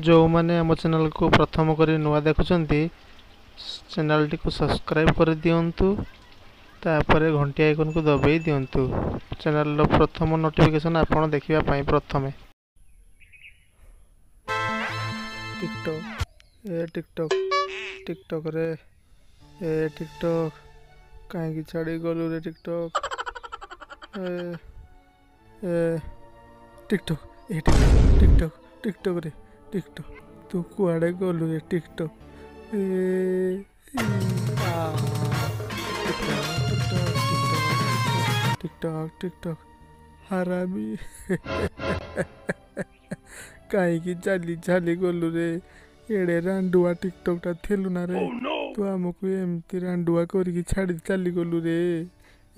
जो मैंने आम चैनल को प्रथम कर नुआ देखुंट चैनल टी सब्सक्राइब कर दिंतु तापर घंटी आइकन को दबाई दिंतु चैनल प्रथम नोटिफिकेशन आपन देखा प्रथम टिकटॉक टिकटॉक टिकटॉक रे टिकटॉक कहीं छाड़ी गलु रे TikTok TikTok TikTok TikTok TikTok रे टिकटॉक तू कुआड़े गलु रे टिकटॉक टिकटॉक टिकटॉक हरामी कहीं चली चली गलु रे एड़े रांडुआ टिकटॉक टा थेलु ना रे तू आमको एमती रांडुआ करके छाड़ी चली गलु रे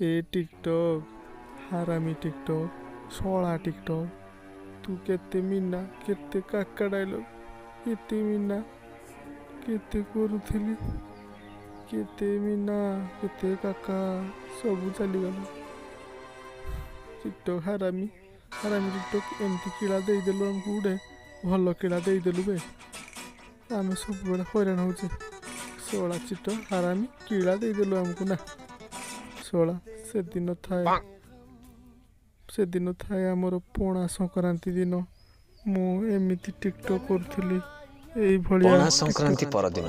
ए टिकटॉक हरामी टिकटॉक सोला टिकटॉक तू केते मीना केते काका डायलॉग केते मीना केते करूथिली केते मीना केते काका सब चली गल टिकटॉक हरामी हरामी टिकटॉक एमती किड़ा दे देलु हमको गुडे भल किड़ा दे देलु बे आम सब बड़े हैरान होचे सोला चिट हरामी किड़ा दे देलु हमको ना सोला से दिन थाए आमर पणा संक्रांति दिन मु एमिति टिकटॉक करथली एई भलिया पणा संक्रांति पर दिन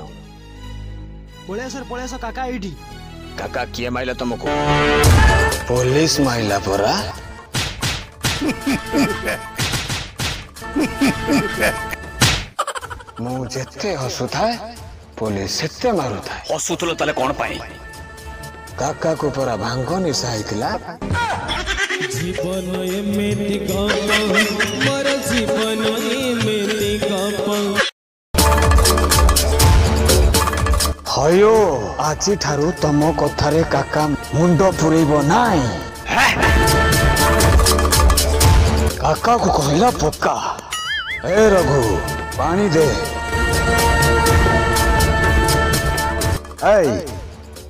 पळेस काका एठी काका किए माइला तुमको पुलिस माइला परा मु जेते हसुथाए पुलिस सेते मारुथाए हसुथलो तले कोन पाई काका को परा भांग निशा आइतिला जीवन एमेति गप मोर जीवन एमेति गप हयो आजी ठारू तम कथारे काका मुंडो पुरेबो नाई काका को कहला पक्का ए रघु पानी दे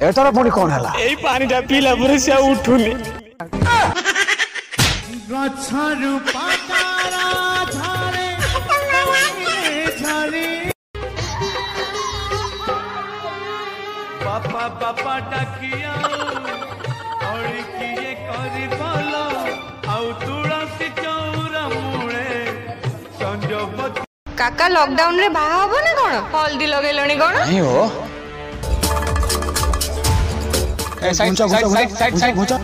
एटार पुणी कौन है एई पानी टा पीला पर से उठुनी गछरु पातारा झारे झारे पापा डाकिया और किए करी भलो आउ तुलसी चौरा मुळे संजोग काका लॉकडाउन रे बाहा हबो ना कोन हल्दी लगेलणी कोन नहीं हो ए साइड घुचा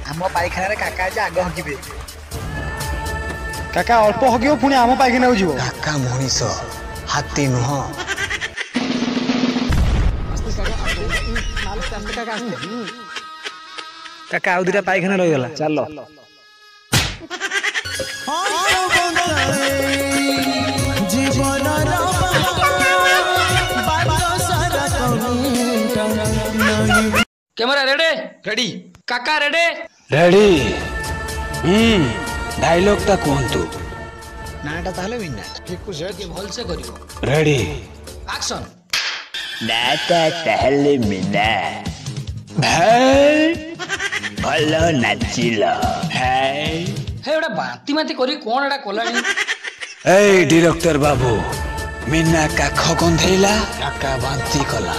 हम पाइखाना रे काका जे आग हगिबे काका अल्प हगियो पुणी आम पाइखाना हो जीवो काका मनीष हाथी नुह काका आउ दिटा पाइखाना रही गला चलो कैमरा रेडी रेडी काका रेडी रेडी डायलॉग ता कोंतु नाटा ताले बिना ठीक से के भल से करिवो रेडी एक्शन नाटा ताले बिना भाई भलो नाचिला भाई हे एडा बाती माती करी कोन एडा कोलानी ए डायरेक्टर बाबू मीना काख गंधेला काका बांती कला